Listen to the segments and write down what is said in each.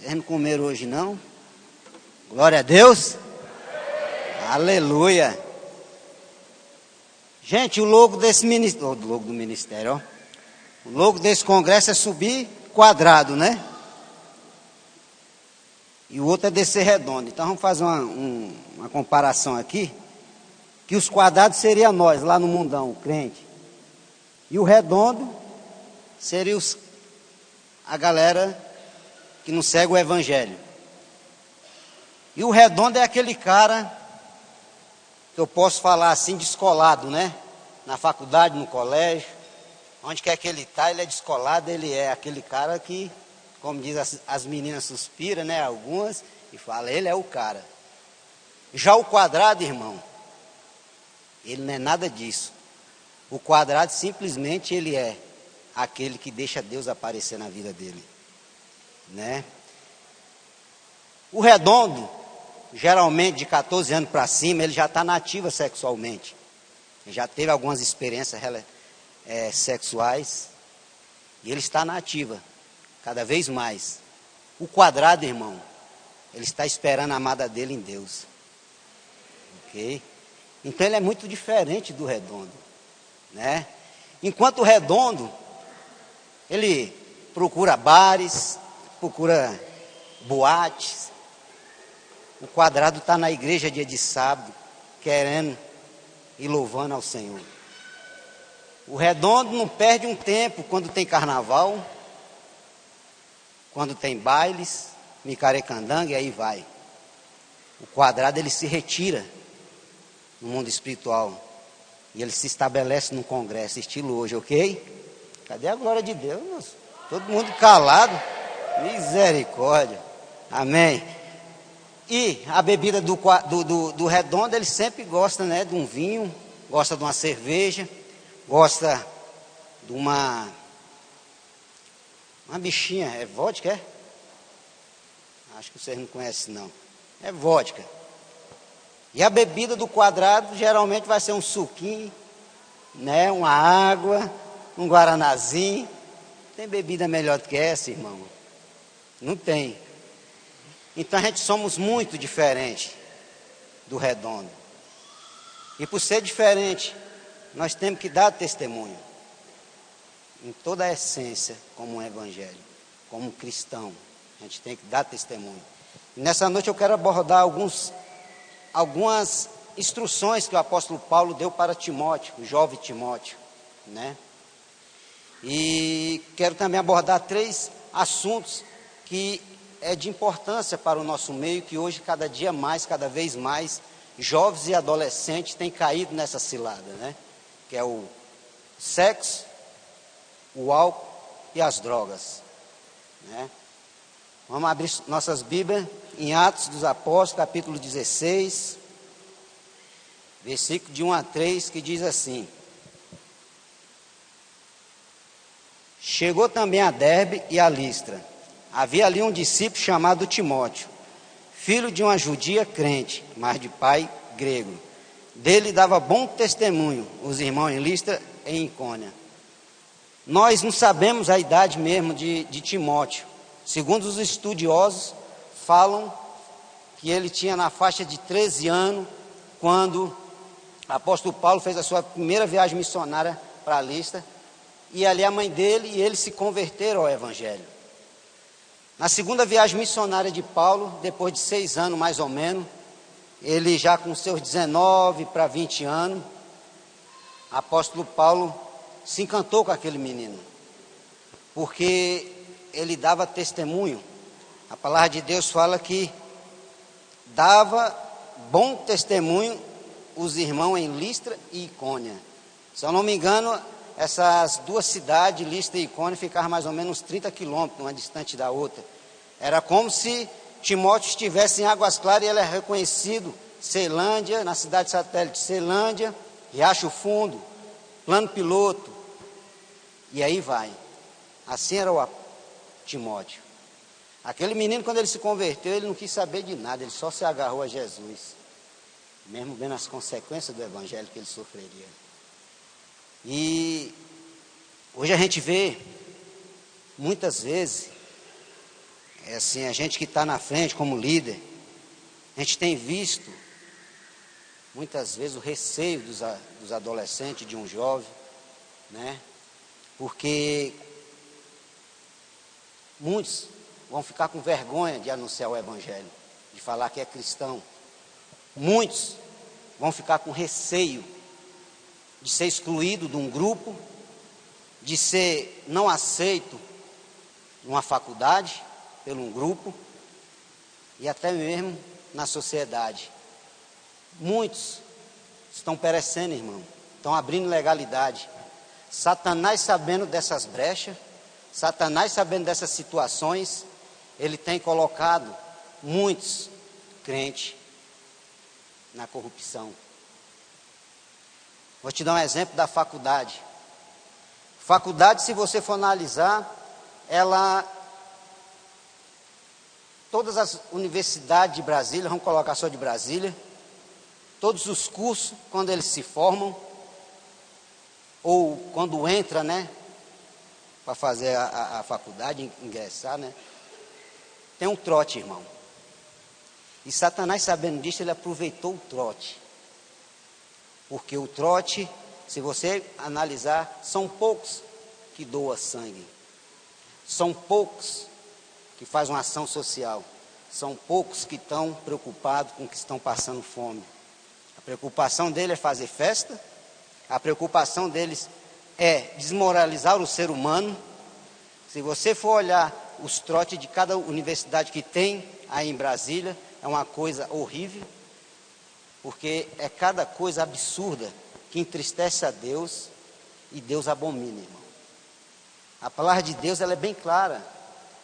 Vocês não comeram hoje não? Glória a Deus. Aleluia. Gente, o logo desse ministério, o logo do ministério, ó. O logo desse congresso é subir quadrado, né? E o outro é descer redondo. Então vamos fazer uma comparação aqui. Que os quadrados seria nós, lá no mundão, o crente. E o redondo seria a galera que não segue o evangelho. E o redondo é aquele cara que eu posso falar assim, descolado, né? Na faculdade, no colégio, onde quer que ele está, ele é descolado, ele é aquele cara que, como diz as meninas suspiram, né? Algumas, e fala, ele é o cara. Já o quadrado, irmão, ele não é nada disso. O quadrado simplesmente ele é aquele que deixa Deus aparecer na vida dele, né? O redondo, geralmente de 14 anos para cima, ele já está na ativa sexualmente. Ele já teve algumas experiências sexuais. E ele está na ativa, cada vez mais. O quadrado, irmão, ele está esperando a amada dele em Deus. Ok? Então ele é muito diferente do redondo, né? Enquanto o redondo, ele procura bares, procura boates. O quadrado está na igreja dia de sábado, querendo e louvando ao Senhor. O redondo não perde um tempo quando tem carnaval, quando tem bailes, micarecandanga, e aí vai. O quadrado ele se retira no mundo espiritual e ele se estabelece num congresso, estilo hoje, ok? Cadê a glória de Deus, moço? Todo mundo calado. Misericórdia. Amém. E a bebida do redondo, ele sempre gosta, né, de um vinho, gosta de uma cerveja, gosta de uma bichinha, é vodka, é? Acho que vocês não conhecem não. É vodka. E a bebida do quadrado geralmente vai ser um suquinho, né, uma água, um guaranazinho. Tem bebida melhor do que essa, irmão? Não tem. Então a gente somos muito diferentes do redondo. E por ser diferente, nós temos que dar testemunho. Em toda a essência, como um evangelho, como um cristão. A gente tem que dar testemunho. E nessa noite eu quero abordar algumas instruções que o apóstolo Paulo deu para Timóteo, o jovem Timóteo, né? E quero também abordar 3 assuntos que é de importância para o nosso meio, que hoje cada vez mais, jovens e adolescentes têm caído nessa cilada, né? Que é o sexo, o álcool e as drogas, né? Vamos abrir nossas Bíblias em Atos dos Apóstolos, capítulo 16, versículo de 1 a 3, que diz assim: Chegou também a Derbe e a Listra. Havia ali um discípulo chamado Timóteo, filho de uma judia crente, mas de pai grego. Dele dava bom testemunho os irmãos em Listra e em Icônia. Nós não sabemos a idade mesmo de Timóteo. Segundo os estudiosos, falam que ele tinha na faixa de 13 anos, quando o apóstolo Paulo fez a sua primeira viagem missionária para Listra, e ali a mãe dele e ele se converteram ao evangelho. Na segunda viagem missionária de Paulo, depois de 6 anos mais ou menos, ele já com seus 19 para 20 anos, o apóstolo Paulo se encantou com aquele menino, porque ele dava testemunho. A palavra de Deus fala que dava bom testemunho os irmãos em Listra e Icônia. Se eu não me engano, essas 2 cidades, Listra e Icônia, ficavam mais ou menos 30 quilômetros, uma distante da outra. Era como se Timóteo estivesse em Águas Claras e ele é reconhecido, Ceilândia, na cidade satélite Ceilândia, Riacho Fundo, Plano Piloto, e aí vai. Assim era o Timóteo. Aquele menino, quando ele se converteu, ele não quis saber de nada, ele só se agarrou a Jesus, mesmo vendo as consequências do evangelho que ele sofreria. E hoje a gente vê, muitas vezes, É assim, a gente que está na frente como líder, a gente tem visto muitas vezes o receio dos adolescentes, de um jovem, né? Porque muitos vão ficar com vergonha de anunciar o evangelho, de falar que é cristão. Muitos vão ficar com receio de ser excluído de um grupo, de ser não aceito numa faculdade, por um grupo, e até mesmo na sociedade. Muitos estão perecendo, irmão, estão abrindo legalidade. Satanás, sabendo dessas brechas, Satanás, sabendo dessas situações, ele tem colocado muitos crentes na corrupção. Vou te dar um exemplo da faculdade. Faculdade, se você for analisar, todas as universidades de Brasília, vamos colocar só de Brasília, todos os cursos, quando eles se formam, ou quando entra, né, para fazer a faculdade, ingressar, né, tem um trote, irmão. E Satanás, sabendo disso, ele aproveitou o trote. Porque o trote, se você analisar, são poucos que doam sangue. São poucos que fazem uma ação social. São poucos que estão preocupados com que estão passando fome. A preocupação dele é fazer festa. A preocupação deles é desmoralizar o ser humano. Se você for olhar os trotes de cada universidade que tem aí em Brasília, é uma coisa horrível, porque é cada coisa absurda que entristece a Deus e Deus abomina, irmão. A palavra de Deus, ela é bem clara,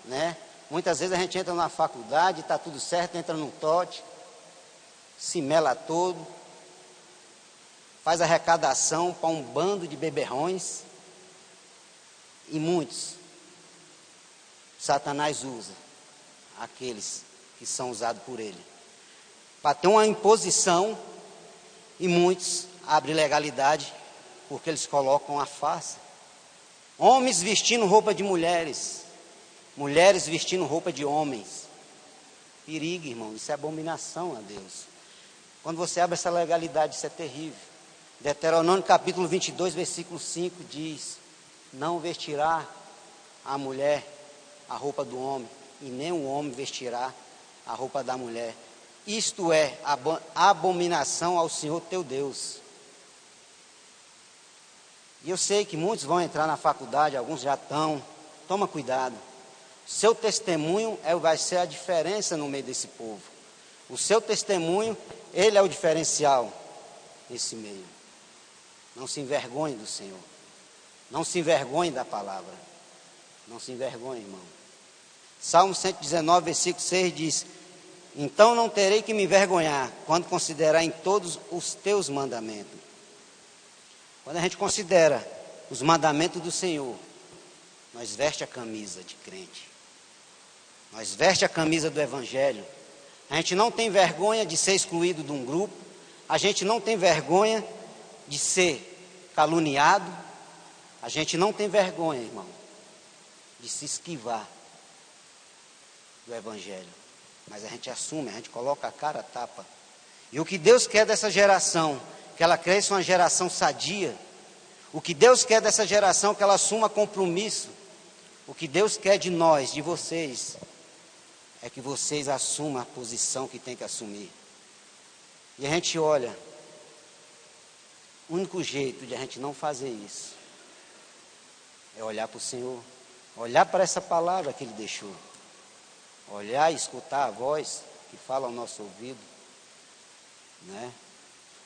né? Muitas vezes a gente entra na faculdade, está tudo certo, entra no trote, se mela todo, faz arrecadação para um bando de beberrões, e muitos, Satanás usa aqueles que são usados por ele, para ter uma imposição, e muitos abrem legalidade, porque eles colocam a farsa. Homens vestindo roupa de mulheres, mulheres vestindo roupa de homens. Perigo, irmão, isso é abominação a Deus. Quando você abre essa legalidade, isso é terrível. Deuteronômio capítulo 22, versículo 5 diz: não vestirá a mulher a roupa do homem, e nem o homem vestirá a roupa da mulher. Isto é abominação ao Senhor teu Deus. E eu sei que muitos vão entrar na faculdade, alguns já estão. Toma cuidado. Seu testemunho vai ser a diferença no meio desse povo. O seu testemunho, ele é o diferencial nesse meio. Não se envergonhe do Senhor. Não se envergonhe da palavra. Não se envergonhe, irmão. Salmo 119, versículo 6 diz: então não terei que me envergonhar quando considerar em todos os teus mandamentos. Quando a gente considera os mandamentos do Senhor, nós veste a camisa de crente. Nós veste a camisa do Evangelho. A gente não tem vergonha de ser excluído de um grupo. A gente não tem vergonha de ser caluniado. A gente não tem vergonha, irmão, de se esquivar do Evangelho. Mas a gente assume, a gente coloca a cara a tapa. E o que Deus quer dessa geração, que ela cresça uma geração sadia. O que Deus quer dessa geração, que ela assuma compromisso. O que Deus quer de nós, de vocês, é que vocês assumam a posição que tem que assumir. E a gente olha, o único jeito de a gente não fazer isso é olhar para o Senhor, olhar para essa palavra que Ele deixou, olhar e escutar a voz que fala ao nosso ouvido, né?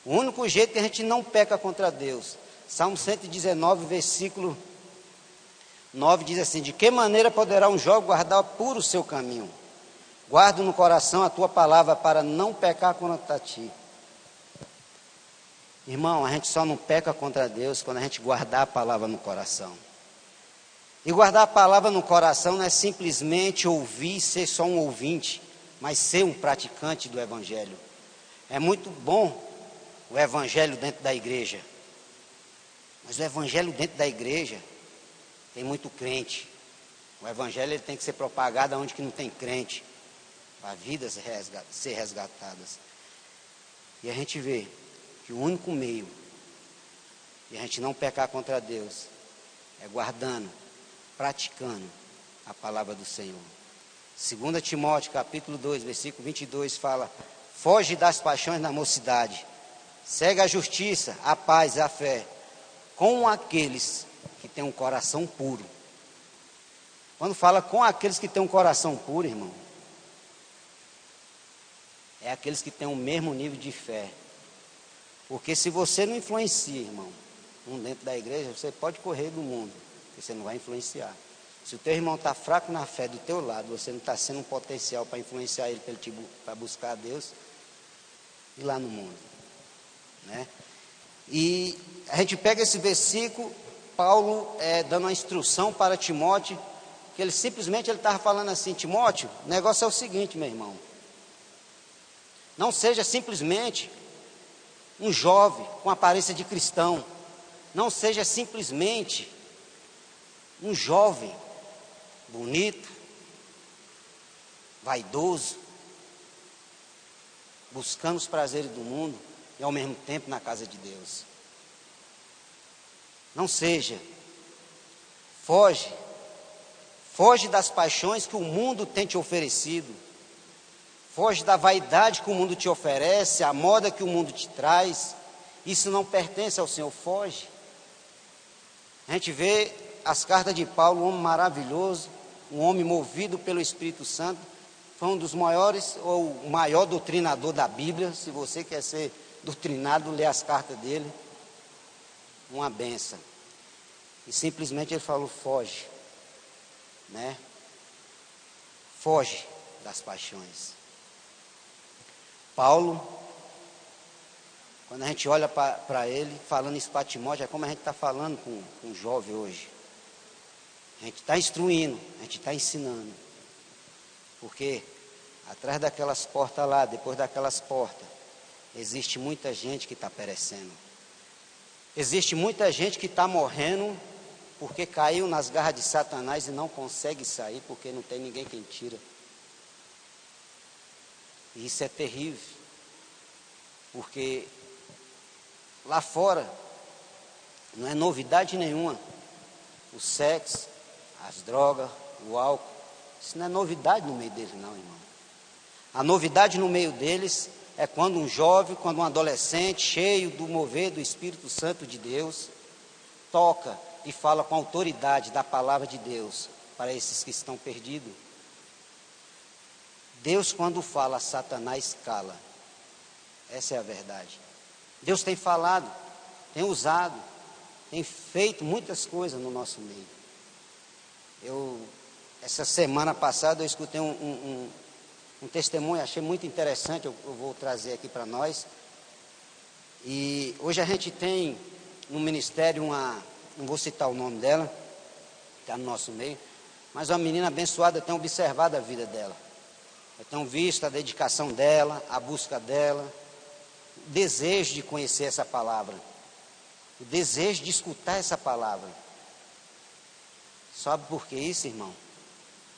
O único jeito que a gente não peca contra Deus, Salmo 119, versículo 9 diz assim: de que maneira poderá um jovem guardar puro o seu caminho? Guardo no coração a tua palavra para não pecar contra ti. Irmão, a gente só não peca contra Deus quando a gente guardar a palavra no coração. E guardar a palavra no coração não é simplesmente ouvir, ser só um ouvinte, mas ser um praticante do Evangelho. É muito bom o Evangelho dentro da igreja, mas o Evangelho dentro da igreja tem muito crente O evangelho ele tem que ser propagado onde que não tem crente, para vidas ser resgatadas. E a gente vê que o único meio de a gente não pecar contra Deus é guardando, praticando a palavra do Senhor. 2 Timóteo capítulo 2, versículo 22 fala: foge das paixões na mocidade, segue a justiça, a paz e a fé, com aqueles que têm um coração puro. Quando fala com aqueles que têm um coração puro, irmão, é aqueles que têm o mesmo nível de fé. Porque se você não influencia, irmão, um dentro da igreja, você pode correr do mundo, porque você não vai influenciar. Se o teu irmão está fraco na fé do teu lado, você não está sendo um potencial para influenciar ele, para buscar a Deus, e lá no mundo, né? E a gente pega esse versículo, Paulo dando uma instrução para Timóteo, que ele simplesmente estava falando assim: Timóteo, o negócio é o seguinte, meu irmão, não seja simplesmente um jovem com aparência de cristão, não seja simplesmente um jovem bonito, vaidoso, buscando os prazeres do mundo e ao mesmo tempo na casa de Deus. Não seja. Foge das paixões que o mundo tem te oferecido. Foge da vaidade que o mundo te oferece, a moda que o mundo te traz. Isso não pertence ao Senhor, foge. A gente vê as cartas de Paulo, um homem maravilhoso, um homem movido pelo Espírito Santo, foi um dos maiores, ou o maior doutrinador da Bíblia. Se você quer ser doutrinado, lê as cartas dele, uma benção. E simplesmente ele falou: foge, né? Foge das paixões. Paulo, quando a gente olha para ele, falando isso para Timóteo, é como a gente está falando com o jovem hoje. A gente está instruindo, a gente está ensinando. Porque atrás daquelas portas lá, depois daquelas portas, existe muita gente que está perecendo. Existe muita gente que está morrendo porque caiu nas garras de Satanás e não consegue sair porque não tem ninguém quem tira. E isso é terrível. Porque lá fora não é novidade nenhuma. O sexo, as drogas, o álcool, isso não é novidade no meio deles não, irmão. A novidade no meio deles é quando um jovem, quando um adolescente, cheio do mover do Espírito Santo de Deus, toca e fala com autoridade da palavra de Deus para esses que estão perdidos. Deus, quando fala, Satanás cala. Essa é a verdade. Deus tem falado, tem usado, tem feito muitas coisas no nosso meio. Essa semana passada eu escutei um testemunho, achei muito interessante, eu vou trazer aqui para nós. E hoje a gente tem no ministério não vou citar o nome dela, está no nosso meio, mas uma menina abençoada, eu tenho observado a vida dela. Eu tenho visto a dedicação dela, a busca dela, o desejo de conhecer essa palavra, o desejo de escutar essa palavra. Sabe por que isso, irmão?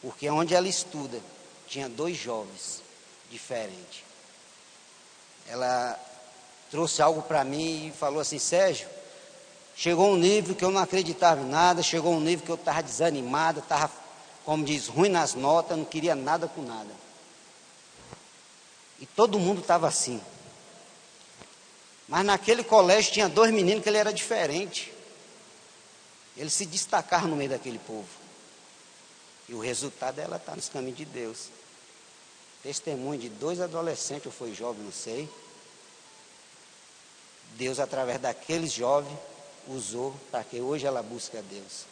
Porque onde ela estuda, tinha 2 jovens diferentes. Ela trouxe algo para mim e falou assim: Sérgio, chegou um nível que eu não acreditava em nada, chegou um nível que eu estava desanimado, estava, como diz, ruim nas notas, não queria nada com nada. E todo mundo estava assim. Mas naquele colégio tinha 2 meninos que ele era diferente. Ele se destacava no meio daquele povo. E o resultado ela está nos caminhos de Deus. Testemunho de 2 adolescentes, ou foi jovem, não sei. Deus, através daqueles jovens, usou para que hoje ela busque a Deus.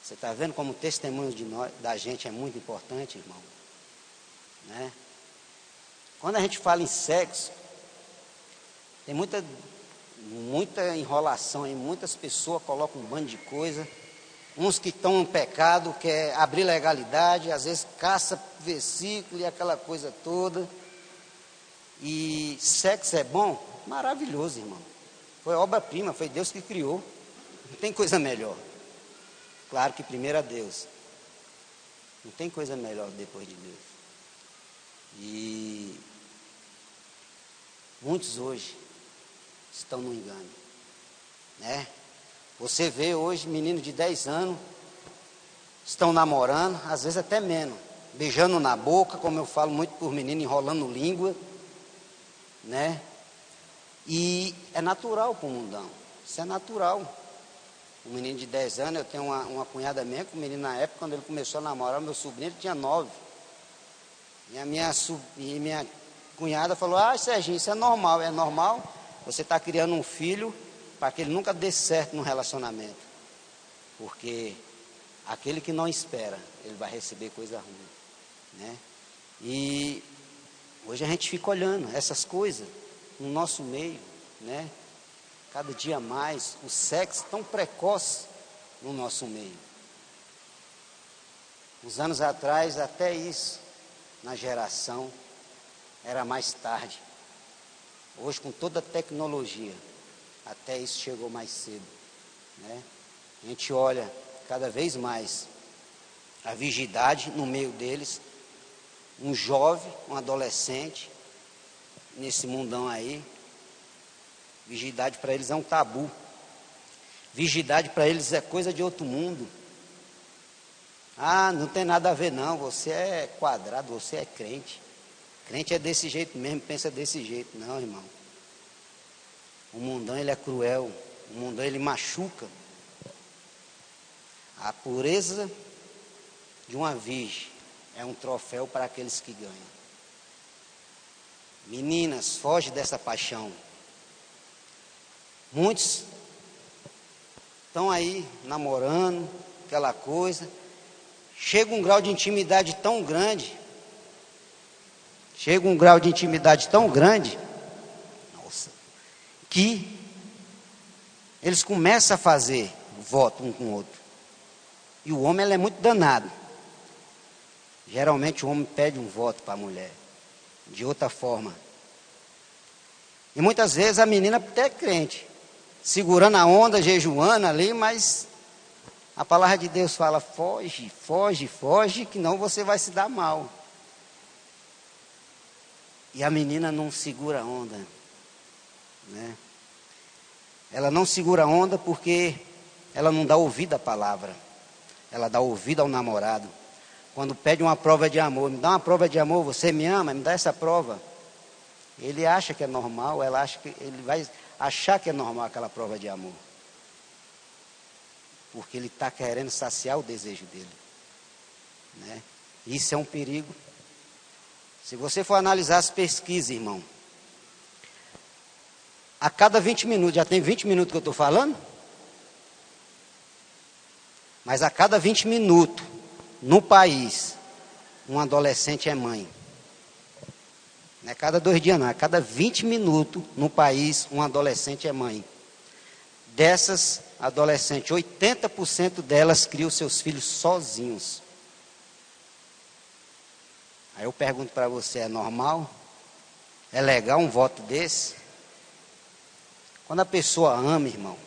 Você está vendo como o testemunho da gente é muito importante, irmão? Né? Quando a gente fala em sexo, tem muita enrolação aí, muitas pessoas colocam um bando de coisa, uns que estão no pecado, quer abrir legalidade, às vezes caça versículo e aquela coisa toda. E sexo é bom? Maravilhoso, irmão. Foi obra-prima, foi Deus que criou. Não tem coisa melhor. Claro que primeiro a Deus. Não tem coisa melhor depois de Deus. E muitos hoje estão no engano, né? Você vê hoje meninos de 10 anos estão namorando, às vezes até menos, beijando na boca, como eu falo muito por menino, enrolando língua, né? E é natural para o mundão, isso é natural. Um menino de 10 anos, eu tenho uma cunhada minha, que o menino na época, quando ele começou a namorar, meu sobrinho, ele tinha 9. E a minha cunhada falou, Serginho, isso é normal. É normal, você está criando um filho para que ele nunca dê certo no relacionamento. Porque aquele que não espera, ele vai receber coisa ruim, né? E hoje a gente fica olhando essas coisas no nosso meio, né? Cada dia mais, o sexo tão precoce no nosso meio. Uns anos atrás, até isso, na geração, era mais tarde. Hoje, com toda a tecnologia, até isso chegou mais cedo, né? A gente olha cada vez mais a virgindade no meio deles, um jovem, um adolescente, nesse mundão aí. Virgindade para eles é um tabu. Virgindade para eles é coisa de outro mundo. Não tem nada a ver não, você é quadrado, você é crente. Crente é desse jeito mesmo, pensa desse jeito. Não, irmão. O mundão ele é cruel, o mundão ele machuca. A pureza de uma virgem é um troféu para aqueles que ganham. Meninas, foge dessa paixão. Muitos estão aí namorando, aquela coisa. Chega um grau de intimidade tão grande. Nossa, que eles começam a fazer voto um com o outro. E o homem ele é muito danado. Geralmente o homem pede um voto para a mulher, de outra forma. E muitas vezes a menina até é crente, segurando a onda, jejuando ali, mas a palavra de Deus fala, foge, foge, foge, que não você vai se dar mal. E a menina não segura a onda, né? Ela não segura a onda porque ela não dá ouvido à palavra, ela dá ouvido ao namorado. Quando pede uma prova de amor, me dá uma prova de amor, você me ama, me dá essa prova. Ele acha que é normal, ele vai achar que é normal aquela prova de amor. Porque ele está querendo saciar o desejo dele, né? Isso é um perigo. Se você for analisar as pesquisas, irmão, a cada 20 minutos, já tem 20 minutos que eu estou falando? Mas a cada 20 minutos, no país, um adolescente é mãe. Não é cada 2 dias não, a cada 20 minutos no país, um adolescente é mãe. Dessas adolescentes, 80% delas criam seus filhos sozinhos. Aí eu pergunto para você, é normal? É legal um voto desse? Quando a pessoa ama, irmão,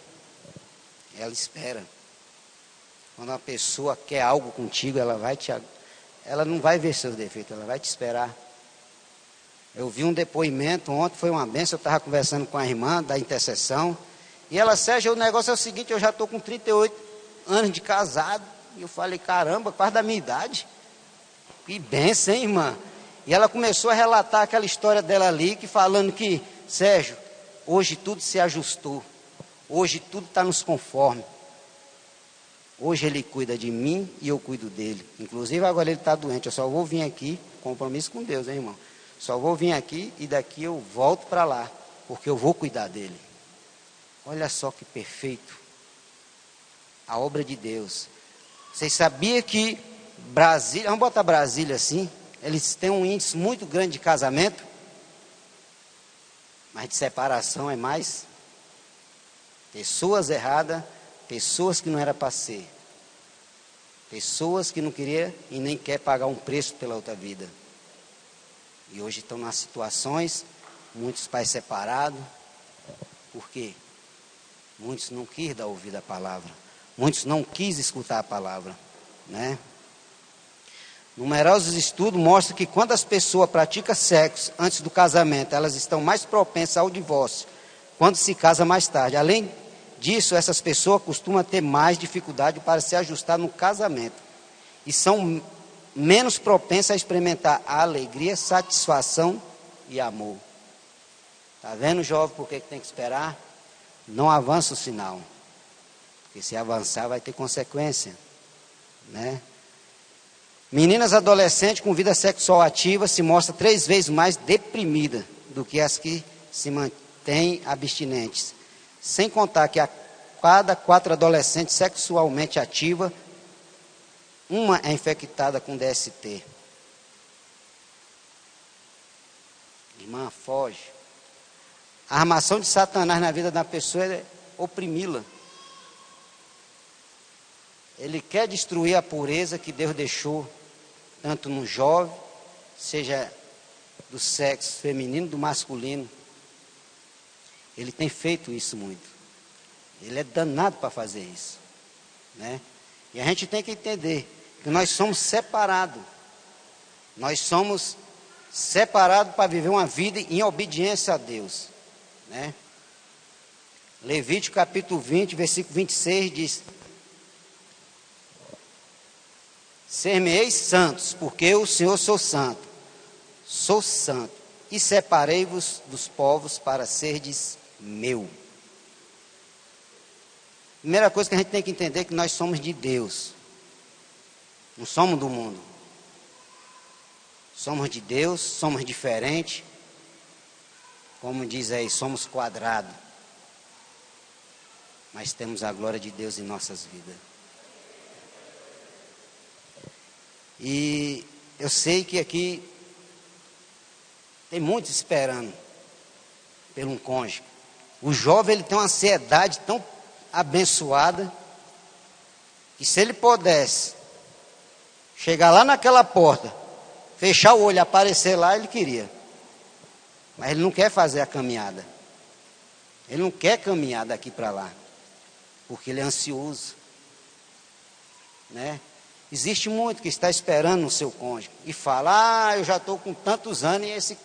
ela espera. Quando a pessoa quer algo contigo, ela não vai ver seus defeitos, ela vai te esperar. Eu vi um depoimento ontem, foi uma benção, eu estava conversando com a irmã da intercessão, e ela, Sérgio, o negócio é o seguinte, eu já estou com 38 anos de casado, e eu falei, caramba, quase da minha idade. Que benção, hein, irmã? E ela começou a relatar aquela história dela ali, falando que, Sérgio, hoje tudo se ajustou. Hoje tudo está nos conforme. Hoje ele cuida de mim e eu cuido dele. Inclusive agora ele está doente. Eu só vou vir aqui, compromisso com Deus, hein, irmão? Só vou vir aqui e daqui eu volto para lá, porque eu vou cuidar dele. Olha só que perfeito. A obra de Deus. Vocês sabiam que Brasília, vamos botar Brasília assim, eles têm um índice muito grande de casamento, mas de separação é mais. Pessoas erradas, pessoas que não era para ser. Pessoas que não queriam e nem quer pagar um preço pela outra vida. E hoje estão nas situações, muitos pais separados. Por quê? Muitos não quis dar ouvido à palavra. Muitos não quis escutar a palavra, né? Numerosos estudos mostram que quando as pessoas praticam sexo antes do casamento, elas estão mais propensas ao divórcio quando se casa mais tarde. Além disso, essas pessoas costumam ter mais dificuldade para se ajustar no casamento e são menos propensas a experimentar a alegria, satisfação e amor. Está vendo, jovem, por que tem que esperar? Não avança o sinal, porque se avançar vai ter consequência, né? Meninas adolescentes com vida sexual ativa se mostram 3 vezes mais deprimidas do que as que se mantêm abstinentes. Sem contar que a cada 4 adolescentes sexualmente ativas, uma é infectada com DST. Irmã, foge. A armação de Satanás na vida da pessoa é oprimi-la. Ele quer destruir a pureza que Deus deixou, tanto no jovem, seja do sexo feminino, do masculino. Ele tem feito isso muito. Ele é danado para fazer isso, né? E a gente tem que entender que nós somos separados. Nós somos separados para viver uma vida em obediência a Deus, né? Levítico capítulo 20, versículo 26 diz: ser-me-eis santos, porque o Senhor sou santo, e separei-vos dos povos para serdes meu. Primeira coisa que a gente tem que entender é que nós somos de Deus, não somos do mundo. Somos de Deus, somos diferentes, como diz aí, somos quadrados, mas temos a glória de Deus em nossas vidas. E eu sei que aqui tem muitos esperando por um cônjuge. O jovem, ele tem uma ansiedade tão abençoada, que se ele pudesse chegar lá naquela porta, fechar o olho, aparecer lá, ele queria. Mas ele não quer fazer a caminhada. Ele não quer caminhar daqui para lá, porque ele é ansioso, né? Existe muito que está esperando no seu cônjuge e fala: eu já estou com tantos anos e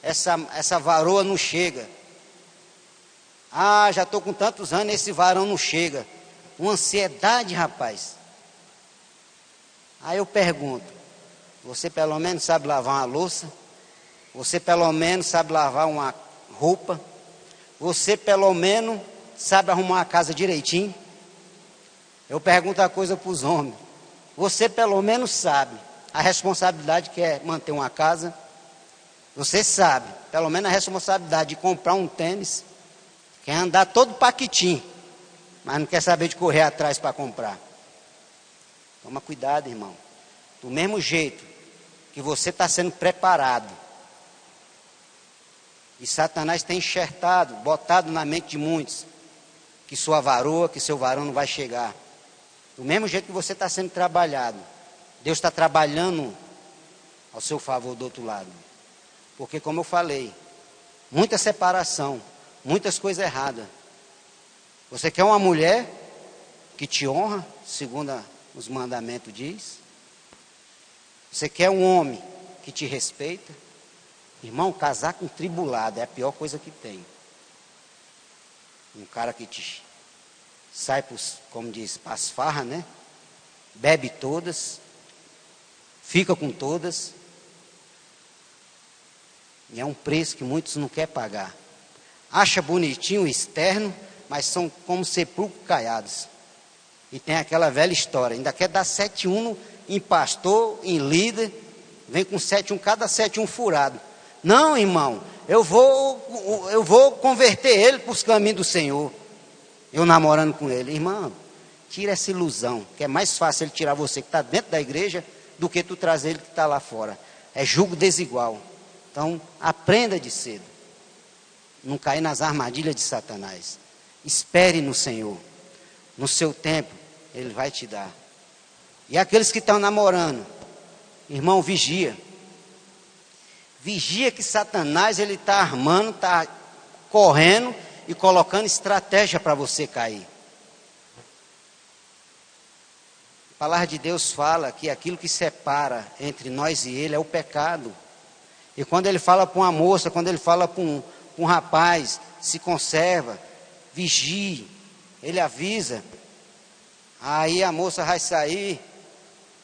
essa varoa não chega. Já estou com tantos anos e esse varão não chega. Uma ansiedade, rapaz. Aí eu pergunto: você pelo menos sabe lavar uma louça? Você pelo menos sabe lavar uma roupa? Você pelo menos sabe arrumar a casa direitinho? Eu pergunto a coisa para os homens: você pelo menos sabe a responsabilidade que é manter uma casa? Você sabe, pelo menos a responsabilidade de comprar um tênis? Quer andar todo paquitinho, mas não quer saber de correr atrás para comprar. Toma cuidado, irmão. Do mesmo jeito que você está sendo preparado, e Satanás tem enxertado, botado na mente de muitos, que sua varoa, que seu varão não vai chegar. Do mesmo jeito que você está sendo trabalhado, Deus está trabalhando ao seu favor do outro lado. Porque, como eu falei, muita separação, muitas coisas erradas. Você quer uma mulher que te honra, segundo os mandamentos diz? Você quer um homem que te respeita? Irmão, casar com tribulado é a pior coisa que tem. Um cara que te sai, como diz, para as farras, né? Bebe todas, fica com todas. E é um preço que muitos não querem pagar. Acha bonitinho o externo, mas são como sepulcros caiados. E tem aquela velha história, ainda quer dar 7-1 em pastor, em líder, vem com 7-1, cada 7-1 furado. Não, irmão, eu vou converter ele para os caminhos do Senhor. Eu namorando com ele. Irmão, tira essa ilusão, que é mais fácil ele tirar você que está dentro da igreja, do que tu trazer ele que está lá fora. É julgo desigual. Então, aprenda de cedo. Não cair nas armadilhas de Satanás. Espere no Senhor. No seu tempo, Ele vai te dar. E aqueles que estão namorando, irmão, vigia. Vigia que Satanás, ele está armando, está correndo e colocando estratégia para você cair. A palavra de Deus fala que aquilo que separa entre nós e ele é o pecado. E quando ele fala para uma moça, quando ele fala para um rapaz, se conserva, vigie, ele avisa. Aí a moça vai sair,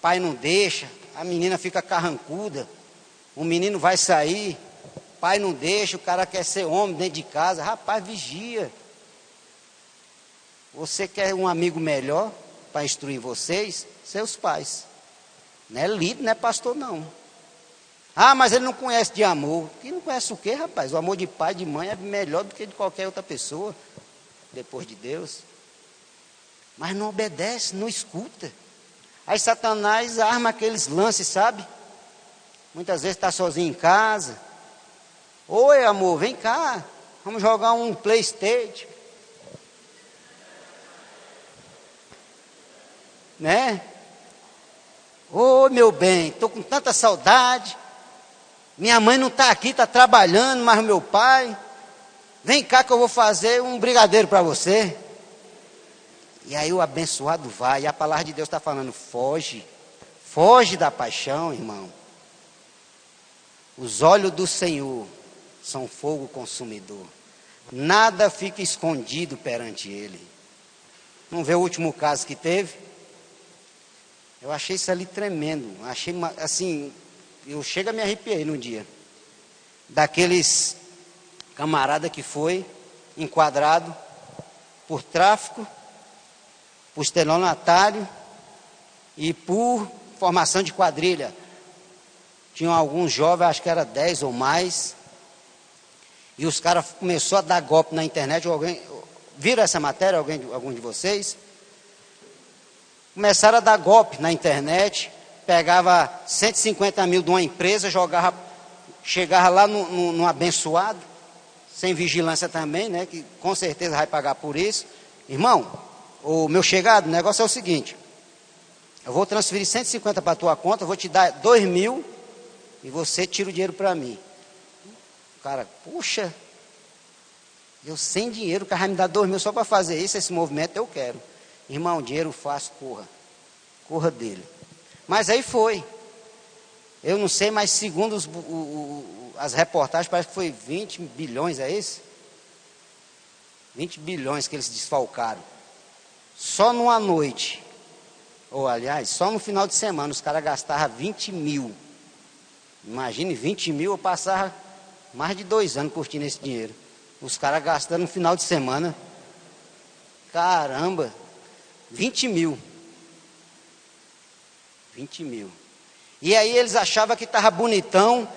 pai não deixa, a menina fica carrancuda, o menino vai sair, pai não deixa, o cara quer ser homem dentro de casa. Rapaz, vigia. Você quer um amigo melhor para instruir vocês? Seus pais. Não é líder, não é pastor, não. Ah, mas ele não conhece de amor. Que não conhece o quê, rapaz? O amor de pai e de mãe é melhor do que de qualquer outra pessoa, depois de Deus. Mas não obedece, não escuta. Aí Satanás arma aqueles lances, sabe? Muitas vezes está sozinho em casa. Oi, amor, vem cá. Vamos jogar um PlayStation. Né? Ô, meu bem, estou com tanta saudade. Minha mãe não está aqui, está trabalhando, mas meu pai. Vem cá que eu vou fazer um brigadeiro para você. E aí o abençoado vai. E a palavra de Deus está falando, foge. Foge da paixão, irmão. Os olhos do Senhor são fogo consumidor. Nada fica escondido perante Ele. Não vê o último caso que teve? Eu achei isso ali tremendo. Achei assim, eu chego a me arrepiar no dia. Daqueles camarada que foi enquadrado por tráfico, por estelionatário e por formação de quadrilha. Tinham alguns jovens, acho que era 10 ou mais. E os caras começaram a dar golpe na internet. Viram essa matéria, algum de vocês? Começaram a dar golpe na internet, pegava 150 mil de uma empresa, chegava lá no abençoado, sem vigilância também, né, que com certeza vai pagar por isso. Irmão, o meu chegado, o negócio é o seguinte, eu vou transferir 150 para a tua conta, eu vou te dar 2 mil e você tira o dinheiro para mim. O cara, puxa, eu sem dinheiro, o cara vai me dar 2 mil só para fazer isso, esse movimento eu quero. Irmão, dinheiro fácil, corra dele. Mas aí foi. Eu não sei, mas segundo as reportagens, parece que foi 20 bilhões, é isso? 20 bilhões que eles desfalcaram. Só numa noite, ou aliás, só no final de semana, os caras gastavam 20 mil. Imagine, 20 mil, eu passava mais de 2 anos curtindo esse dinheiro. Os caras gastando no final de semana. Caramba! 20 mil. 20 mil. E aí eles achavam que estava bonitão,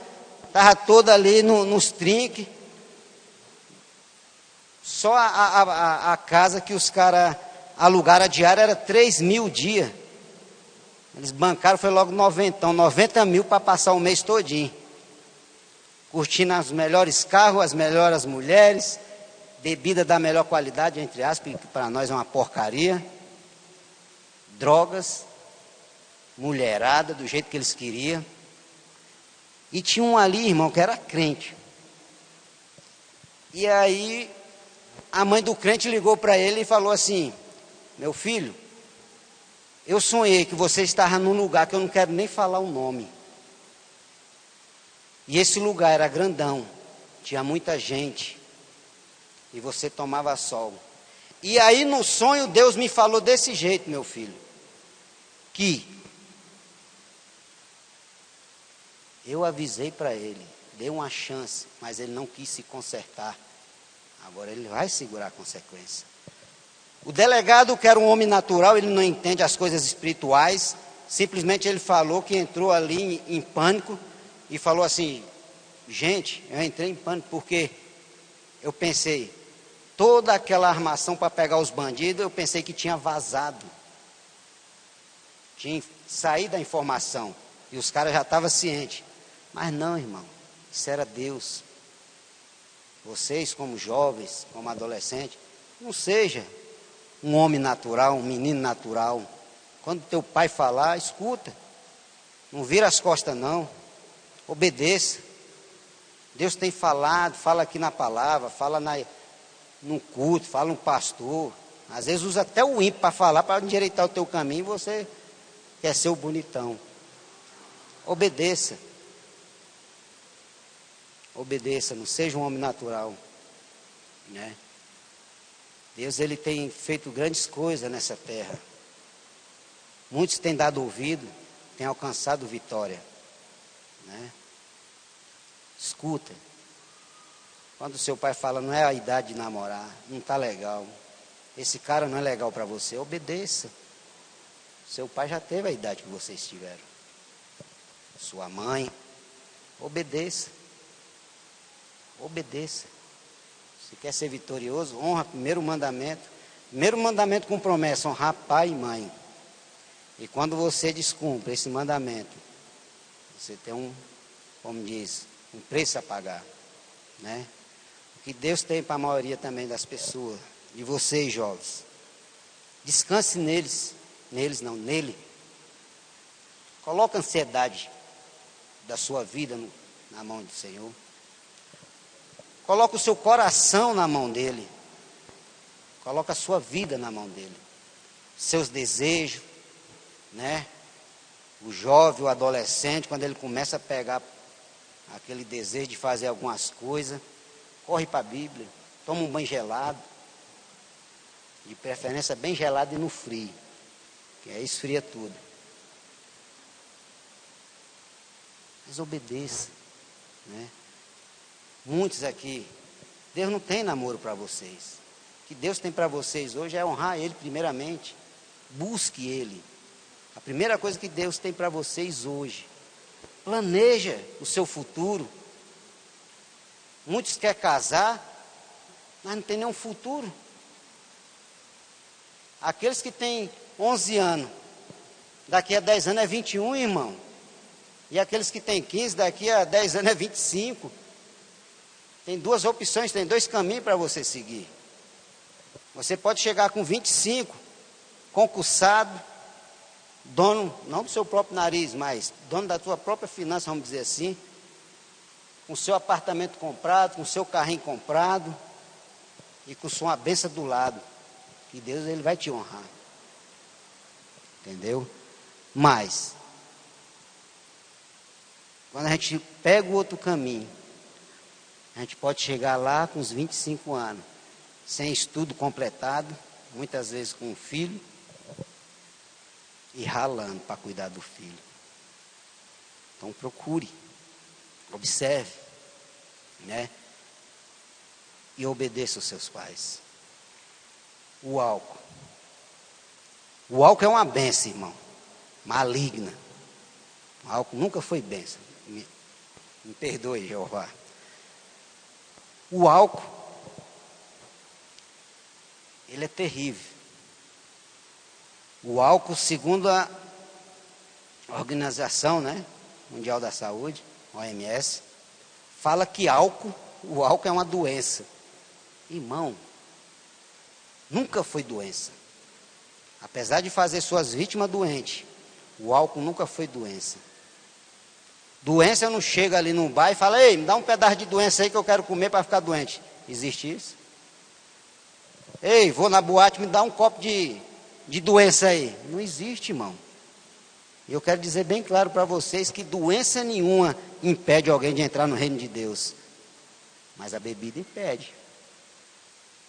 estava todo ali nos trinques. Só a casa que os caras alugaram a diária era 3 mil dia. Eles bancaram, foi logo 90 mil para passar o mês todinho. Curtindo os melhores carros, as melhores mulheres, bebida da melhor qualidade, entre aspas, que para nós é uma porcaria. Drogas, mulherada, do jeito que eles queriam. E tinha um ali, irmão, que era crente. E aí, a mãe do crente ligou para ele e falou assim, meu filho, eu sonhei que você estava num lugar que eu não quero nem falar o nome. E esse lugar era grandão, tinha muita gente. E você tomava sol. E aí no sonho Deus me falou desse jeito, meu filho. Que eu avisei para ele, dei uma chance, mas ele não quis se consertar. Agora ele vai segurar a consequência. O delegado, que era um homem natural, ele não entende as coisas espirituais. Simplesmente ele falou que entrou ali em pânico e falou assim, gente, eu entrei em pânico porque eu pensei, toda aquela armação para pegar os bandidos, eu pensei que tinha vazado. Tinha saído a informação e os caras já estavam cientes. Mas não, irmão, isso era Deus. Vocês como jovens, como adolescentes, não seja um homem natural, um menino natural. Quando teu pai falar, escuta. Não vira as costas não. Obedeça. Deus tem falado, fala aqui na palavra, fala no culto, fala no pastor. Às vezes usa até o ímpio para falar, para endireitar o teu caminho, você quer ser o bonitão. Obedeça. Obedeça, não seja um homem natural, né? Deus, ele tem feito grandes coisas nessa terra. Muitos têm dado ouvido, têm alcançado vitória, né? Escuta. Quando o seu pai fala, não é a idade de namorar, não está legal, esse cara não é legal para você, obedeça. Seu pai já teve a idade que vocês tiveram. Sua mãe, obedeça. Obedeça. Se quer ser vitorioso, honra primeiro mandamento. Primeiro mandamento com promessa, honrar pai e mãe. E quando você descumpre esse mandamento, você tem como diz, um preço a pagar, né? O que Deus tem para a maioria também das pessoas, de vocês jovens. Descanse neles. Neles não, nele. Coloque a ansiedade da sua vida na mão do Senhor. Coloque o seu coração na mão dele. Coloque a sua vida na mão dele. Seus desejos, né? O jovem, o adolescente, quando ele começa a pegar aquele desejo de fazer algumas coisas, corre para a Bíblia, toma um banho gelado. De preferência bem gelado e no frio, que aí esfria tudo. Mas obedeça, né? Muitos aqui, Deus não tem namoro para vocês. O que Deus tem para vocês hoje é honrar Ele primeiramente. Busque Ele. A primeira coisa que Deus tem para vocês hoje. Planeja o seu futuro. Muitos querem casar, mas não tem nenhum futuro. Aqueles que têm 11 anos, daqui a 10 anos é 21, irmão. E aqueles que têm 15, daqui a 10 anos é 25. Tem duas opções, tem dois caminhos para você seguir. Você pode chegar com 25, concursado, dono, não do seu próprio nariz, mas dono da sua própria finança, vamos dizer assim, com seu apartamento comprado, com seu carrinho comprado, e com sua bênção do lado, que Deus ele vai te honrar. Entendeu? Mas, quando a gente pega o outro caminho, a gente pode chegar lá com uns 25 anos, sem estudo completado, muitas vezes com um filho, e ralando para cuidar do filho. Então procure, observe, né? E obedeça aos seus pais. O álcool. O álcool é uma bênção, irmão, maligna. O álcool nunca foi bênção. Me perdoe, Jeová. O álcool, ele é terrível. O álcool, segundo a Organização, né, Mundial da Saúde, OMS, fala que o álcool é uma doença. Irmão, nunca foi doença. Apesar de fazer suas vítimas doentes, o álcool nunca foi doença. Doença não chega ali no bar e fala, ei, me dá um pedaço de doença aí que eu quero comer para ficar doente. Existe isso? Ei, vou na boate, me dá um copo de doença aí. Não existe, irmão. E eu quero dizer bem claro para vocês que doença nenhuma impede alguém de entrar no reino de Deus. Mas a bebida impede.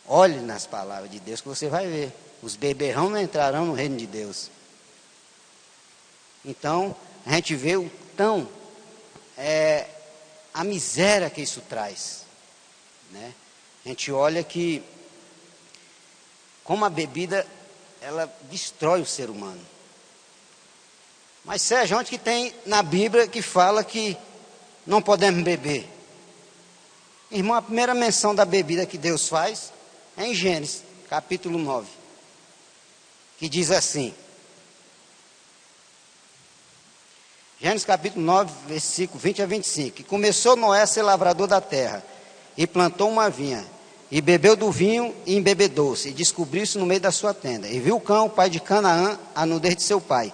Olhe nas palavras de Deus que você vai ver. Os beberrão não entrarão no reino de Deus. Então, a gente vê o tão... a miséria que isso traz, né? A gente olha que como a bebida ela destrói o ser humano. Mas Sérgio, onde que tem na Bíblia que fala que não podemos beber? Irmão, a primeira menção da bebida que Deus faz é em Gênesis, capítulo 9, que diz assim, Gênesis capítulo 9, versículo 20 a 25. E começou Noé a ser lavrador da terra, e plantou uma vinha, e bebeu do vinho, e embebedou-se, e descobriu-se no meio da sua tenda. E viu Cão, o pai de Canaã, a nudez de seu pai,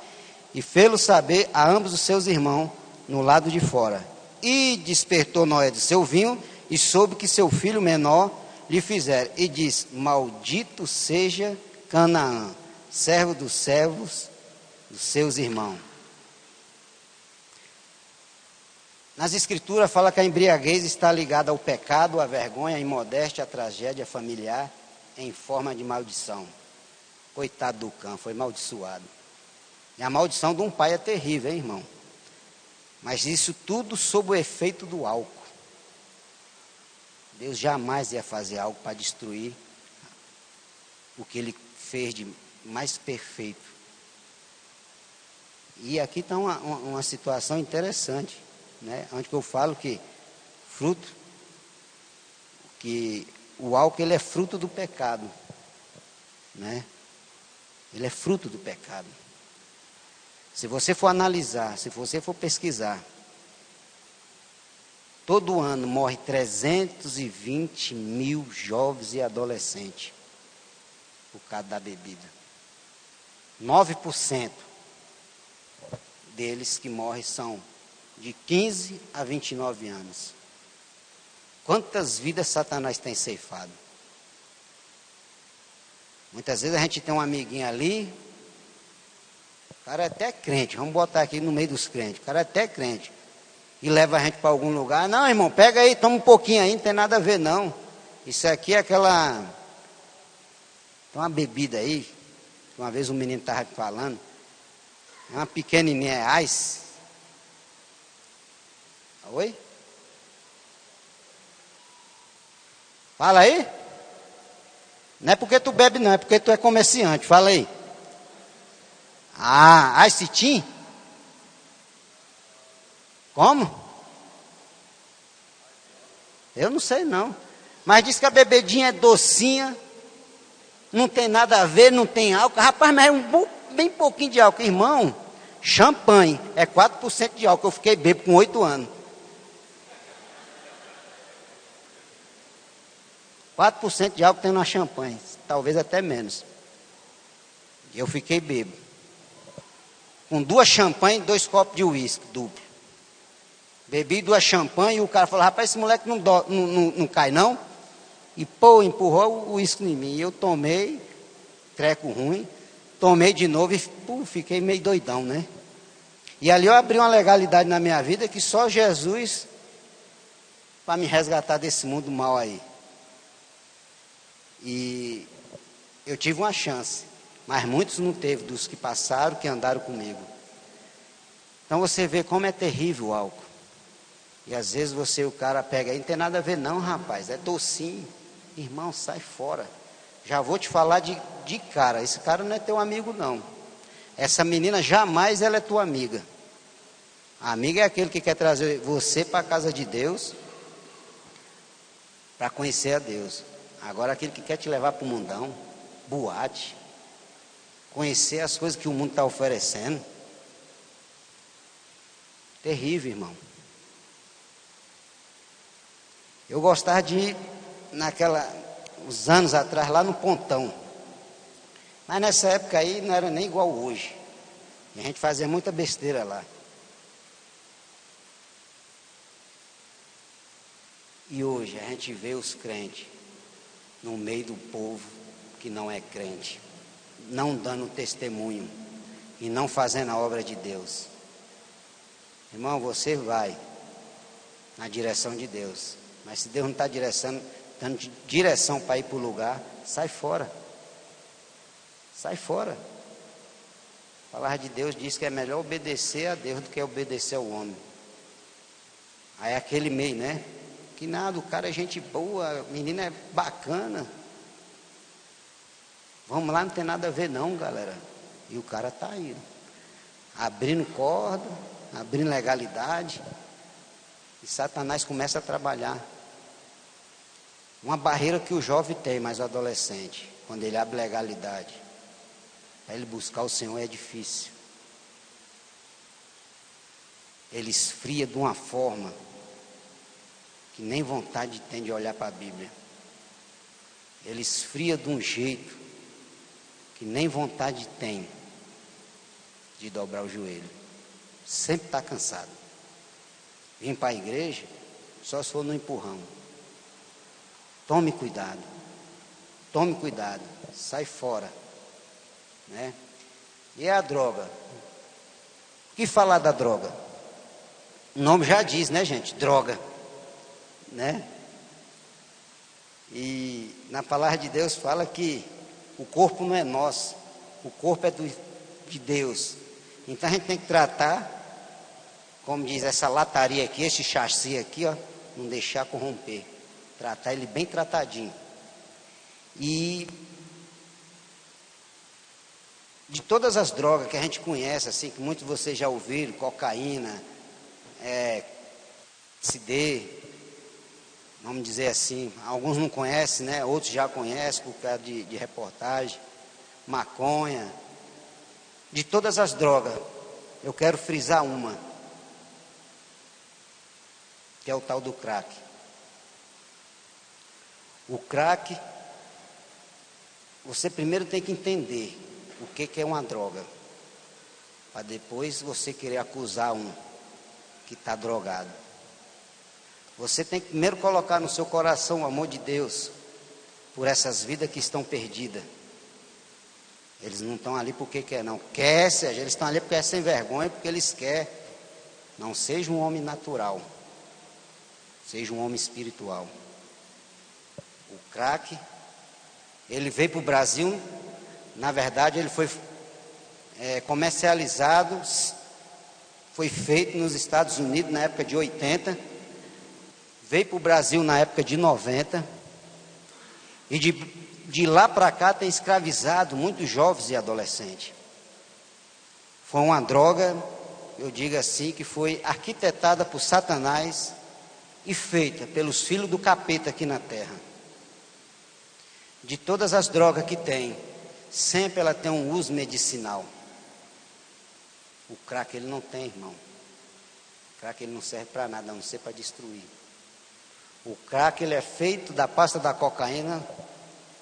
e fê-lo saber a ambos os seus irmãos, no lado de fora. E despertou Noé de seu vinho, e soube que seu filho menor lhe fizera. E disse, maldito seja Canaã, servo dos servos dos seus irmãos. Nas escrituras fala que a embriaguez está ligada ao pecado, à vergonha, à imodéstia, à tragédia familiar, em forma de maldição. Coitado do cão, foi amaldiçoado. E a maldição de um pai é terrível, hein, irmão? Mas isso tudo sob o efeito do álcool. Deus jamais ia fazer algo para destruir o que ele fez de mais perfeito. E aqui está uma situação interessante, né? Onde que eu falo que o álcool ele é fruto do pecado, né? Ele é fruto do pecado. Se você for analisar, se você for pesquisar, todo ano morre 320 mil jovens e adolescentes por causa da bebida. 9% deles que morrem são de 15 a 29 anos. Quantas vidas Satanás tem ceifado? Muitas vezes a gente tem um amiguinho ali, o cara é até crente, vamos botar aqui no meio dos crentes, o cara é até crente, e leva a gente para algum lugar. Não, irmão, pega aí, toma um pouquinho aí, não tem nada a ver não. Isso aqui é aquela... Tem uma bebida aí, uma vez um menino estava falando, é uma pequenininha, é ice. Oi? Fala aí. Não é porque tu bebe não, é porque tu é comerciante, fala aí. Ah, ice tea? Como? Eu não sei não. Mas diz que a bebedinha é docinha, não tem nada a ver, não tem álcool. Rapaz, mas é bem pouquinho de álcool. Irmão, champanhe é 4% de álcool. Eu fiquei bêbado com 8 anos. 4% de álcool tem na champanhe, talvez até menos. E eu fiquei bêbado. Com 2 champanhe, 2 copos de uísque duplo. Bebi 2 champanhe e o cara falou, rapaz, esse moleque não cai não. E pô, empurrou o uísque em mim. E eu tomei, treco ruim, tomei de novo e pô, fiquei meio doidão, né? E ali eu abri uma legalidade na minha vida que só Jesus para me resgatar desse mundo mal aí. E eu tive uma chance, mas muitos não teve, dos que passaram, que andaram comigo. Então você vê como é terrível o álcool. E às vezes o cara pega aí, não tem nada a ver não, rapaz, é docinho. Irmão, sai fora. Já vou te falar de cara, esse cara não é teu amigo não. Essa menina jamais ela é tua amiga. A amiga é aquele que quer trazer você para a casa de Deus, para conhecer a Deus. Agora aquele que quer te levar para o mundão, boate, conhecer as coisas que o mundo está oferecendo. Terrível, irmão. Eu gostava de ir uns anos atrás, lá no Pontão. Mas nessa época aí não era nem igual hoje. E a gente fazia muita besteira lá. E hoje a gente vê os crentes no meio do povo que não é crente, não dando testemunho e não fazendo a obra de Deus. Irmão, você vai na direção de Deus, mas se Deus não está dando direção para ir para o lugar, sai fora. Sai fora. A palavra de Deus diz que é melhor obedecer a Deus do que obedecer ao homem. Aí aquele meio, né? Que nada, o cara é gente boa, a menina é bacana. Vamos lá, não tem nada a ver não, galera. E o cara está aí, abrindo corda, abrindo legalidade. E Satanás começa a trabalhar. Uma barreira que o jovem tem, mas o adolescente, quando ele abre legalidade, para ele buscar o Senhor é difícil. Ele esfria de uma forma que nem vontade tem de olhar para a Bíblia. Ele esfria de um jeito que nem vontade tem de dobrar o joelho. Sempre está cansado. Vim para a igreja, só se for no empurrão. Tome cuidado, sai fora, né? E é a droga. O que falar da droga? O nome já diz, né, gente? Droga, né? E na palavra de Deus fala que o corpo não é nosso, o corpo é de Deus. Então a gente tem que tratar, como diz essa lataria aqui, esse chassi aqui, ó, não deixar corromper. Tratar ele bem tratadinho. E de todas as drogas que a gente conhece, assim, que muitos de vocês já ouviram, cocaína, LSD, vamos dizer assim, alguns não conhecem, né? Outros já conhecem por causa de reportagem, maconha. De todas as drogas, eu quero frisar uma, que é o tal do crack. O crack, você primeiro tem que entender o que é uma droga, para depois você querer acusar um que está drogado. Você tem que primeiro colocar no seu coração o amor de Deus por essas vidas que estão perdidas. Eles não estão ali porque quer, não. Seja, eles estão ali porque é sem vergonha, porque eles querem. Não seja um homem natural, seja um homem espiritual. O crack, ele veio para o Brasil, na verdade ele foi comercializado, foi feito nos Estados Unidos na época de 80, veio para o Brasil na época de 90, e de lá para cá tem escravizado muitos jovens e adolescentes. Foi uma droga, eu digo assim, que foi arquitetada por Satanás e feita pelos filhos do capeta aqui na terra. De todas as drogas que tem, sempre ela tem um uso medicinal. O crack ele não tem, irmão. O crack ele não serve para nada, a não ser para destruir. O crack ele é feito da pasta da cocaína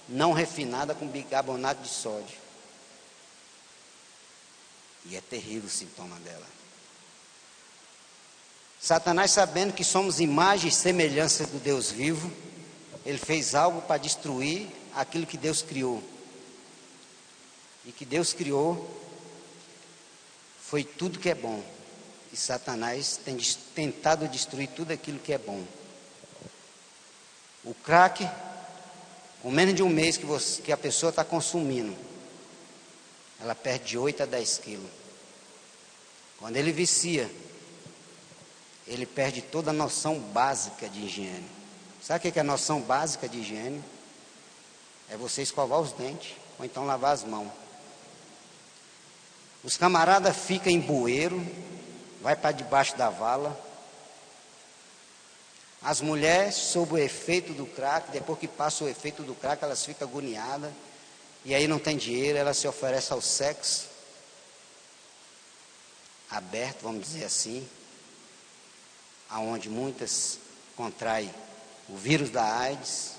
não refinada com bicarbonato de sódio. E é terrível o sintoma dela. Satanás, sabendo que somos imagem e semelhança do Deus vivo, ele fez algo para destruir aquilo que Deus criou. E que Deus criou foi tudo que é bom. E Satanás tem tentado destruir tudo aquilo que é bom. O crack, com menos de um mês que a pessoa está consumindo, ela perde de 8 a 10 quilos. Quando ele vicia, ele perde toda a noção básica de higiene. Sabe o que é a noção básica de higiene? É você escovar os dentes, ou então lavar as mãos. Os camaradas ficam em bueiro, vai para debaixo da vala. As mulheres, sob o efeito do crack, depois que passa o efeito do crack, elas ficam agoniadas. E aí não tem dinheiro, elas se oferecem ao sexo aberto, vamos dizer assim, aonde muitas contraem o vírus da AIDS,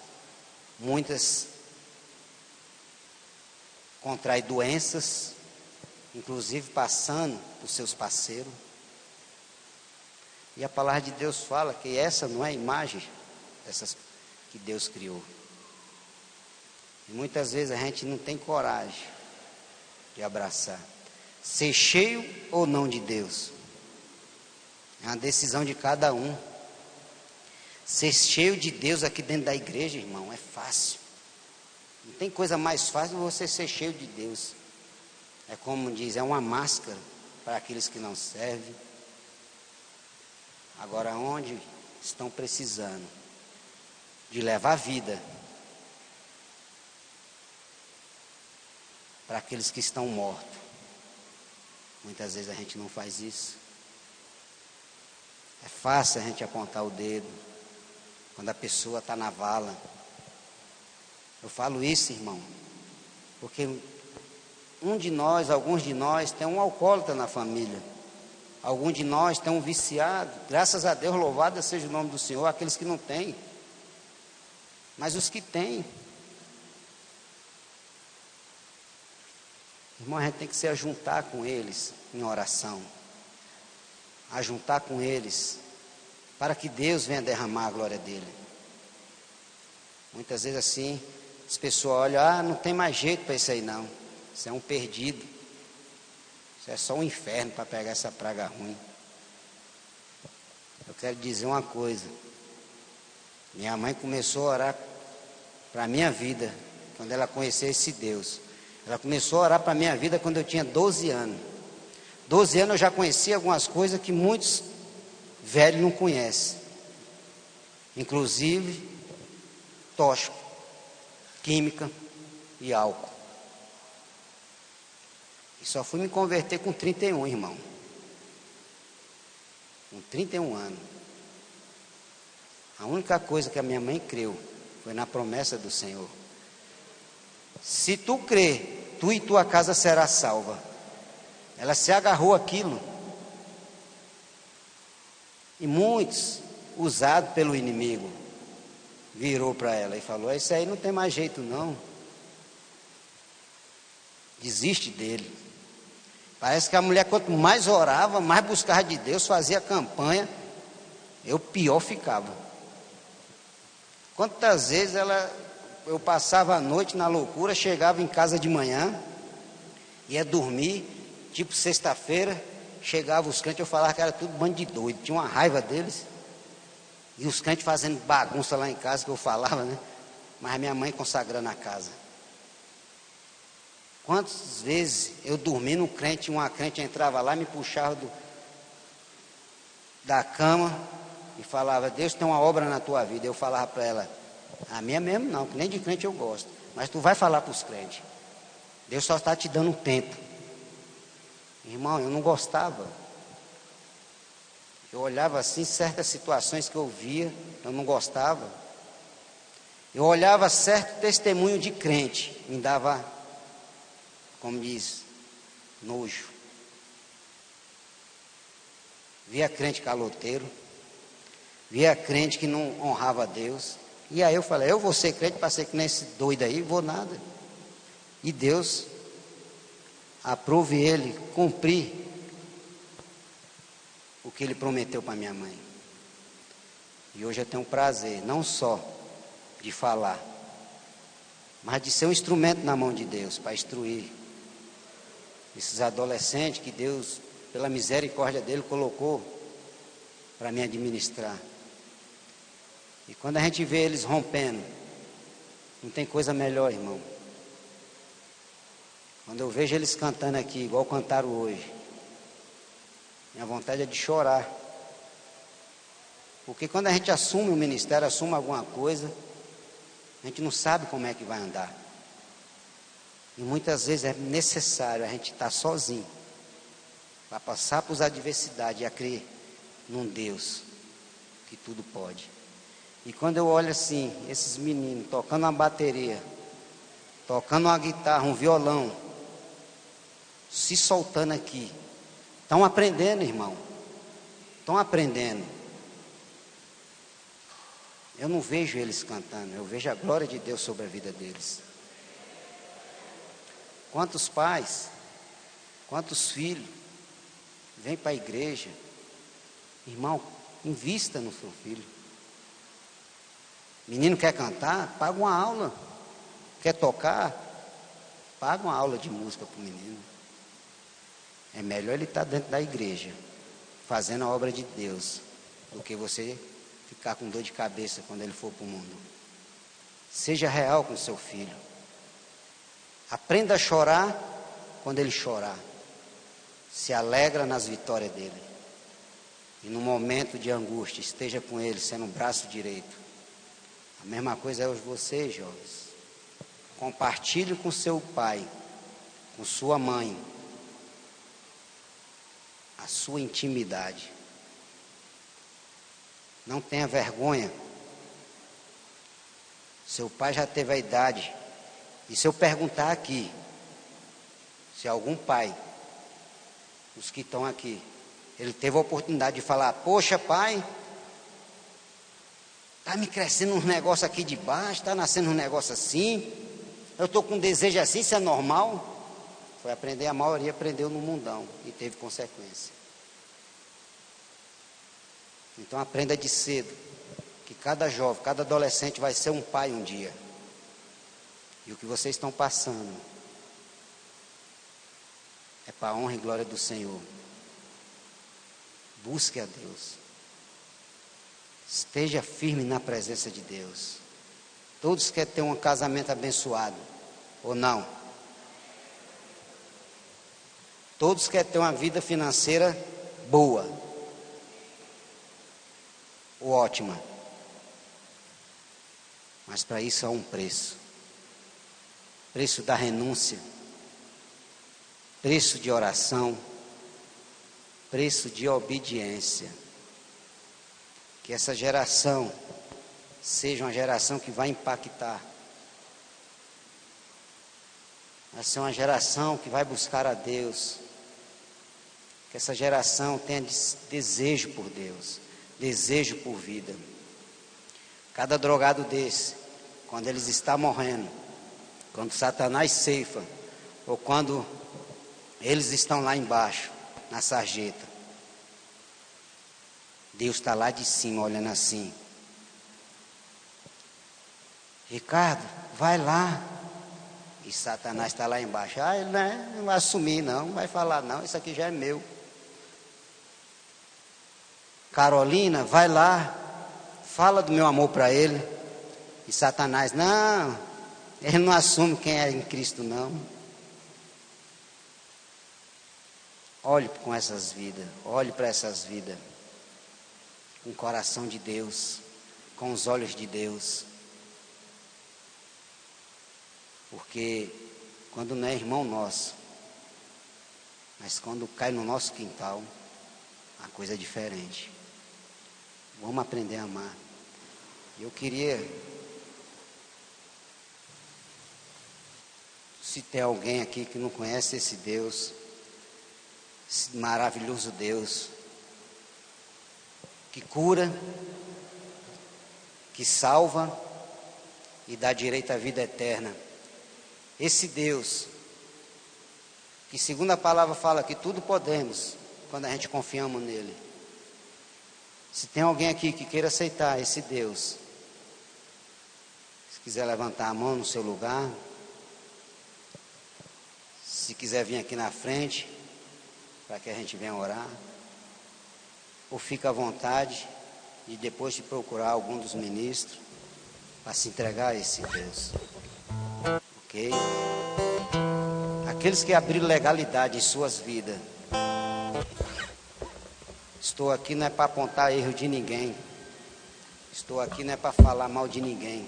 muitas contraem doenças, inclusive passando por seus parceiros. E a palavra de Deus fala que essa não é a imagem dessas que Deus criou. E muitas vezes a gente não tem coragem de abraçar. Ser cheio ou não de Deus é uma decisão de cada um. Ser cheio de Deus aqui dentro da igreja, irmão, é fácil. Não tem coisa mais fácil do que você ser cheio de Deus. É como diz, é uma máscara para aqueles que não servem. Agora, onde estão precisando de levar vida para aqueles que estão mortos, muitas vezes a gente não faz isso. É fácil a gente apontar o dedo quando a pessoa está na vala. Eu falo isso, irmão, porque alguns de nós tem um alcoólatra na família. Alguns de nós tem um viciado. Graças a Deus, louvado seja o nome do Senhor, aqueles que não têm. Mas os que têm, irmão, a gente tem que se ajuntar com eles em oração. Ajuntar com eles, para que Deus venha derramar a glória dele. Muitas vezes assim, as pessoas olham, não tem mais jeito para isso aí não. Isso é um perdido. Isso é só um inferno para pegar essa praga ruim. Eu quero dizer uma coisa. Minha mãe começou a orar para a minha vida, quando ela conheceu esse Deus. Ela começou a orar para a minha vida quando eu tinha 12 anos. 12 anos eu já conhecia algumas coisas que muitos velhos não conhecem. Inclusive, tóxico, química e álcool. E só fui me converter com 31, irmão. Com 31 anos. A única coisa que a minha mãe creu foi na promessa do Senhor. Se tu crer, tu e tua casa será salva. Ela se agarrou àquilo. E muitos, usados pelo inimigo, virou para ela e falou: isso aí não tem mais jeito não. Desiste dele. Parece que a mulher, quanto mais orava, mais buscava de Deus, fazia campanha, eu pior ficava. Quantas vezes eu passava a noite na loucura, chegava em casa de manhã, ia dormir, tipo sexta-feira, chegava os crentes, eu falava que era tudo bando de doido, tinha uma raiva deles, e os crentes fazendo bagunça lá em casa, que eu falava, né? Mas minha mãe consagrando a casa. Quantas vezes eu dormi no crente, uma crente entrava lá, me puxava da cama e falava: Deus tem uma obra na tua vida. Eu falava para ela: a minha mesmo não, que nem de crente eu gosto, mas tu vai falar para os crentes, Deus só está te dando um tempo. Irmão, eu não gostava. Eu olhava assim, certas situações que eu via, eu não gostava. Eu olhava certo testemunho de crente, me dava, como diz, nojo. Via crente caloteiro, via crente que não honrava a Deus. E aí eu falei: eu vou ser crente para ser que nem esse doido aí, vou nada. E Deus aprove ele cumprir o que ele prometeu para minha mãe. E hoje eu tenho o prazer, não só de falar, mas de ser um instrumento na mão de Deus para instruir esses adolescentes que Deus, pela misericórdia dele, colocou para me administrar. E quando a gente vê eles rompendo, não tem coisa melhor, irmão. Quando eu vejo eles cantando aqui, igual cantaram hoje, minha vontade é de chorar. Porque quando a gente assume o ministério, assume alguma coisa, a gente não sabe como é que vai andar. E muitas vezes é necessário a gente estar sozinho para passar por adversidades e a crer num Deus que tudo pode. E quando eu olho assim, esses meninos tocando uma bateria, tocando uma guitarra, um violão, se soltando aqui, estão aprendendo, irmão. Estão aprendendo. Eu não vejo eles cantando, eu vejo a glória de Deus sobre a vida deles. Quantos pais, quantos filhos vêm para a igreja? Irmão, invista no seu filho. Menino quer cantar? Paga uma aula. Quer tocar? Paga uma aula de música para o menino. É melhor ele estar dentro da igreja, fazendo a obra de Deus, do que você ficar com dor de cabeça quando ele for para o mundo. Seja real com seu filho. Aprenda a chorar quando ele chorar. Se alegra nas vitórias dele. E no momento de angústia, esteja com ele, sendo o braço direito. A mesma coisa é hoje vocês, jovens. Compartilhe com seu pai, com sua mãe, a sua intimidade. Não tenha vergonha. Seu pai já teve a idade. E se eu perguntar aqui, se algum pai, os que estão aqui, ele teve a oportunidade de falar: poxa, pai, está me crescendo um negócio aqui de baixo, está nascendo um negócio assim, eu estou com um desejo assim, isso é normal? Foi aprender, a maioria aprendeu no mundão e teve consequência. Então aprenda de cedo, que cada jovem, cada adolescente vai ser um pai um dia. E o que vocês estão passando é para a honra e glória do Senhor. Busque a Deus. Esteja firme na presença de Deus. Todos querem ter um casamento abençoado, ou não? Todos querem ter uma vida financeira boa, ou ótima. Mas para isso há um preço. Preço da renúncia. Preço de oração. Preço de obediência. Que essa geração seja uma geração que vai impactar. Vai ser uma geração que vai buscar a Deus. Que essa geração tenha desejo por Deus, desejo por vida. Cada drogado desse, quando eles estão morrendo, quando Satanás ceifa, ou quando eles estão lá embaixo, na sarjeta, Deus está lá de cima olhando assim: Ricardo, vai lá. E Satanás está lá embaixo: ele não vai assumir não, não vai falar não, isso aqui já é meu. Carolina, vai lá, fala do meu amor para ele. E Satanás: não, ele não assume quem é em Cristo não. Olhe com essas vidas, olhe para essas vidas, com o coração de Deus, com os olhos de Deus. Porque quando não é irmão nosso, mas quando cai no nosso quintal, a coisa é diferente. Vamos aprender a amar. Eu queria, se tem alguém aqui que não conhece esse Deus, esse maravilhoso Deus, que cura, que salva e dá direito à vida eterna. Esse Deus, que segundo a palavra fala que tudo podemos, quando a gente confiamos nele. Se tem alguém aqui que queira aceitar esse Deus, se quiser levantar a mão no seu lugar, se quiser vir aqui na frente, para que a gente venha orar, ou fica à vontade de depois de procurar algum dos ministros, para se entregar a esse Deus. Ok? Aqueles que abriram legalidade em suas vidas, estou aqui não é para apontar erro de ninguém. Estou aqui não é para falar mal de ninguém.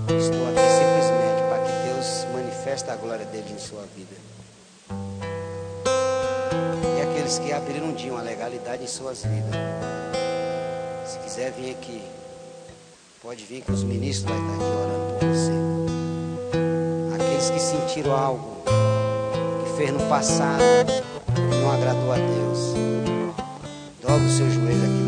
Estou aqui simplesmente para que Deus manifeste a glória dele em sua vida. E aqueles que abriram um dia uma legalidade em suas vidas, se quiser vir aqui, pode vir que os ministros vão estar aqui orando por você. Aqueles que sentiram algo que fez no passado, que não agradou a Deus, dobra o seu joelho aqui